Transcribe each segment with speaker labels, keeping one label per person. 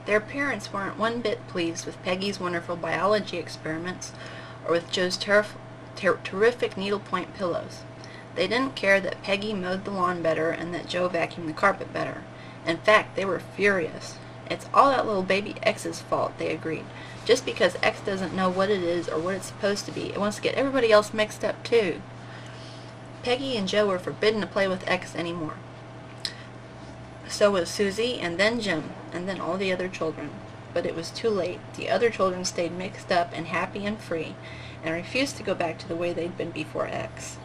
Speaker 1: Their parents weren't one bit pleased with Peggy's wonderful biology experiments or with Joe's terrific needlepoint pillows. They didn't care that Peggy mowed the lawn better and that Joe vacuumed the carpet better. In fact, they were furious. It's all that little baby X's fault, they agreed. Just because X doesn't know what it is or what it's supposed to be, it wants to get everybody else mixed up too. Peggy and Joe were forbidden to play with X anymore. So was Susie, and then Jim, and then all the other children. But it was too late. The other children stayed mixed up and happy and free, and refused to go back to the way they'd been before X.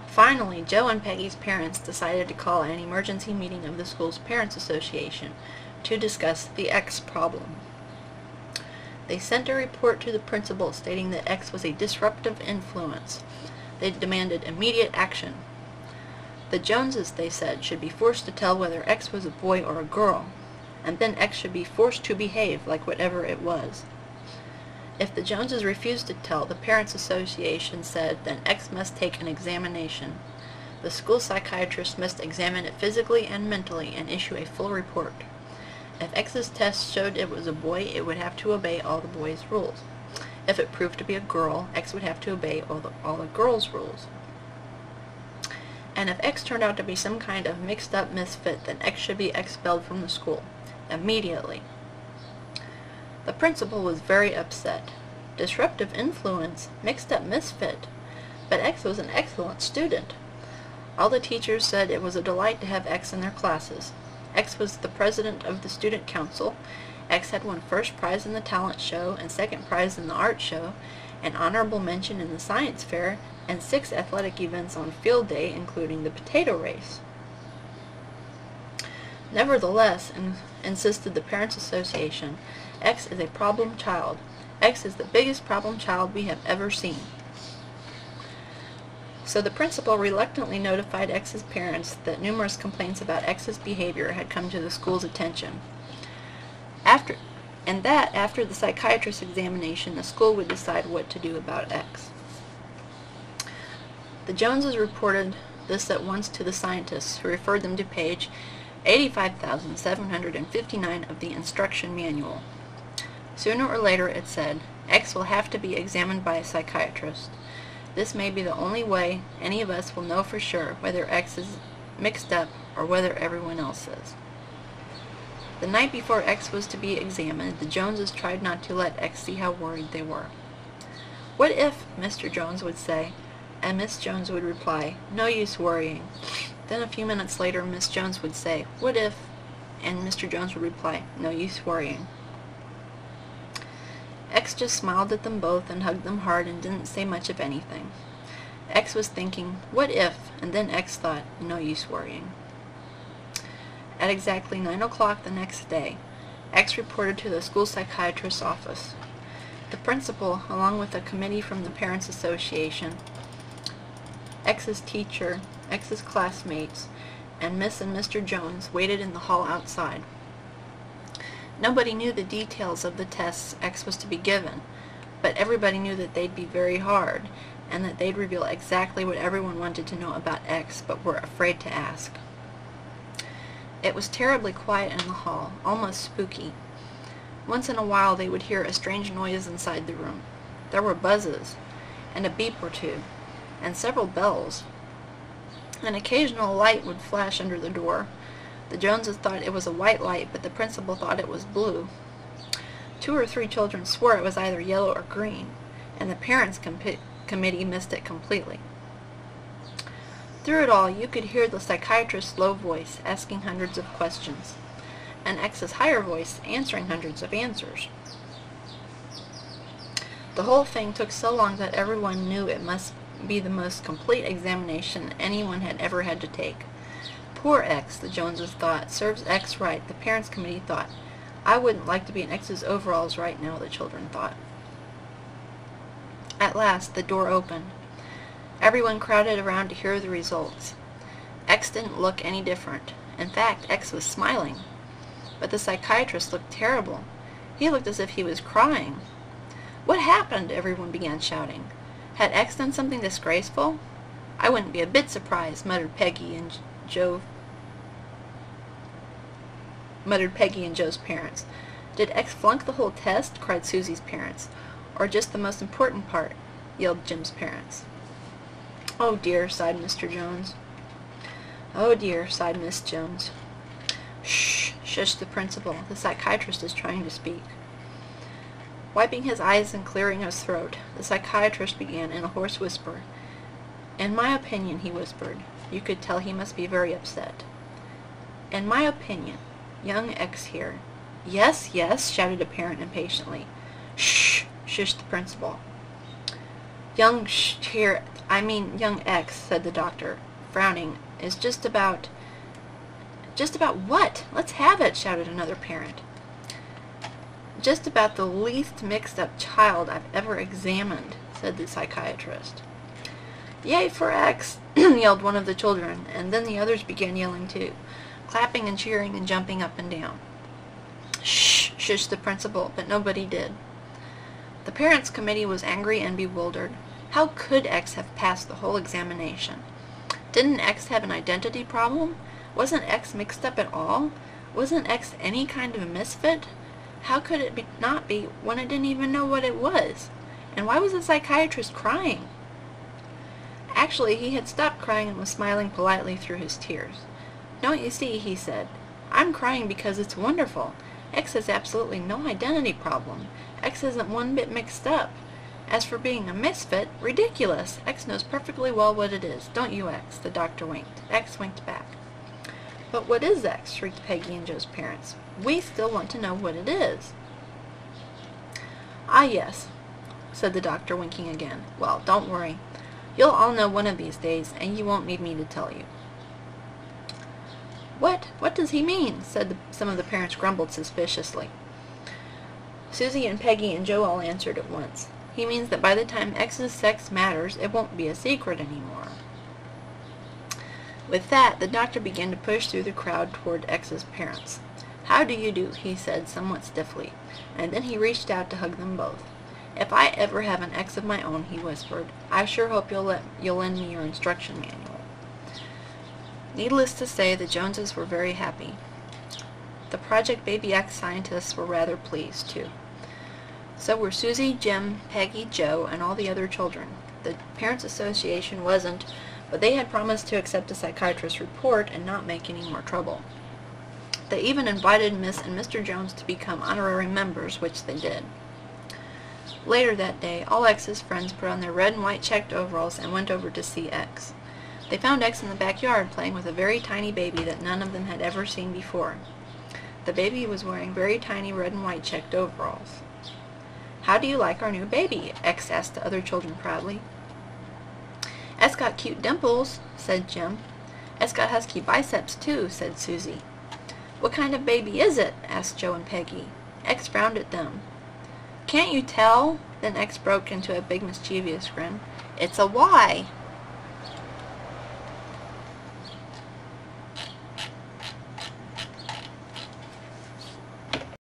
Speaker 1: Finally, Joe and Peggy's parents decided to call an emergency meeting of the school's Parents Association to discuss the X problem. They sent a report to the principal stating that X was a disruptive influence. They demanded immediate action. The Joneses, they said, should be forced to tell whether X was a boy or a girl, and then X should be forced to behave like whatever it was. If the Joneses refused to tell, the Parents Association said, then X must take an examination. The school psychiatrist must examine it physically and mentally and issue a full report. If X's test showed it was a boy, it would have to obey all the boys' rules. If it proved to be a girl, X would have to obey all the girls' rules. And if X turned out to be some kind of mixed-up misfit, then X should be expelled from the school. Immediately. The principal was very upset. Disruptive influence, mixed-up misfit. But X was an excellent student. All the teachers said it was a delight to have X in their classes. X was the president of the student council. X had won first prize in the talent show and second prize in the art show, an honorable mention in the science fair, and 6 athletic events on field day, including the potato race. Nevertheless, insisted the Parents Association, X is a problem child. X is the biggest problem child we have ever seen. So the principal reluctantly notified X's parents that numerous complaints about X's behavior had come to the school's attention. After the psychiatrist's examination, the school would decide what to do about X. The Joneses reported this at once to the scientists, who referred them to page 85,759 of the instruction manual. Sooner or later, it said, X will have to be examined by a psychiatrist. This may be the only way any of us will know for sure whether X is mixed up or whether everyone else is. The night before X was to be examined, the Joneses tried not to let X see how worried they were. "What if," Mr. Jones would say, and Miss Jones would reply, "No use worrying." Then a few minutes later, Miss Jones would say, "What if," and Mr. Jones would reply, "No use worrying." X just smiled at them both and hugged them hard and didn't say much of anything. X was thinking, "What if?" and then X thought, "No use worrying." At exactly 9 o'clock the next day, X reported to the school psychiatrist's office. The principal, along with a committee from the Parents Association, X's teacher, X's classmates, and Miss and Mr. Jones waited in the hall outside. Nobody knew the details of the tests X was to be given, but everybody knew that they'd be very hard, and that they'd reveal exactly what everyone wanted to know about X, but were afraid to ask. It was terribly quiet in the hall, almost spooky. Once in a while they would hear a strange noise inside the room. There were buzzes, and a beep or two, and several bells. An occasional light would flash under the door. The Joneses thought it was a white light, but the principal thought it was blue. 2 or 3 children swore it was either yellow or green, and the Parents' Committee missed it completely. Through it all, you could hear the psychiatrist's low voice asking hundreds of questions, and X's higher voice answering hundreds of answers. The whole thing took so long that everyone knew it must be the most complete examination anyone had ever had to take. Poor X, the Joneses thought. Serves X right, the Parents' Committee thought. I wouldn't like to be in X's overalls right now, the children thought. At last, the door opened. Everyone crowded around to hear the results. X didn't look any different. In fact, X was smiling. But the psychiatrist looked terrible. He looked as if he was crying. "What happened?" everyone began shouting. Had X done something disgraceful? "I wouldn't be a bit surprised," muttered Peggy and Joe muttered Peggy and Joe's parents. Did X flunk the whole test? Cried Susie's parents. Or just the most important part? Yelled Jim's parents. Oh dear, sighed Mr. Jones. Oh dear, sighed Miss Jones. Shh, shushed the principal. The psychiatrist is trying to speak. Wiping his eyes and clearing his throat, the psychiatrist began in a hoarse whisper. In my opinion, he whispered, you could tell he must be very upset. In my opinion, young X here. Yes, yes, shouted a parent impatiently. Shh, shushed the principal. Young X, said the doctor, frowning, is just about... Just about what? Let's have it, shouted another parent. Just about the least mixed-up child I've ever examined, said the psychiatrist. Yay for X, yelled one of the children, and then the others began yelling too, clapping and cheering and jumping up and down. Shh, shushed the principal, but nobody did. The parents' committee was angry and bewildered. How could X have passed the whole examination? Didn't X have an identity problem? Wasn't X mixed up at all? Wasn't X any kind of a misfit? How could it not be when it didn't even know what it was? And why was the psychiatrist crying? Actually, he had stopped crying and was smiling politely through his tears. Don't you see, he said, I'm crying because it's wonderful. X has absolutely no identity problem. X isn't one bit mixed up. As for being a misfit, ridiculous. X knows perfectly well what it is. Don't you, X? The doctor winked. X winked back. But what is X? Shrieked Peggy and Joe's parents. We still want to know what it is. Ah, yes, said the doctor, winking again. Well, don't worry. You'll all know one of these days, and you won't need me to tell you. What does he mean? Said some of the parents grumbled suspiciously. Susie and Peggy and Joe all answered at once. He means that by the time X's sex matters, it won't be a secret anymore. With that, the doctor began to push through the crowd toward X's parents. How do you do, he said somewhat stiffly, and then he reached out to hug them both. If I ever have an X of my own, he whispered, I sure hope you'll lend me your instruction manual. Needless to say, the Joneses were very happy. The Project Baby X scientists were rather pleased, too. So were Susie, Jim, Peggy, Joe, and all the other children. The Parents' Association wasn't, but they had promised to accept a psychiatrist's report and not make any more trouble. They even invited Miss and Mr. Jones to become honorary members, which they did. Later that day, all X's friends put on their red and white checked overalls and went over to see X. They found X in the backyard playing with a very tiny baby that none of them had ever seen before. The baby was wearing very tiny red and white checked overalls. How do you like our new baby? X asked the other children proudly. X got cute dimples, said Jim. X got husky biceps too, said Susie. What kind of baby is it? Asked Joe and Peggy. X frowned at them. Can't you tell? Then X broke into a big mischievous grin. It's a Y.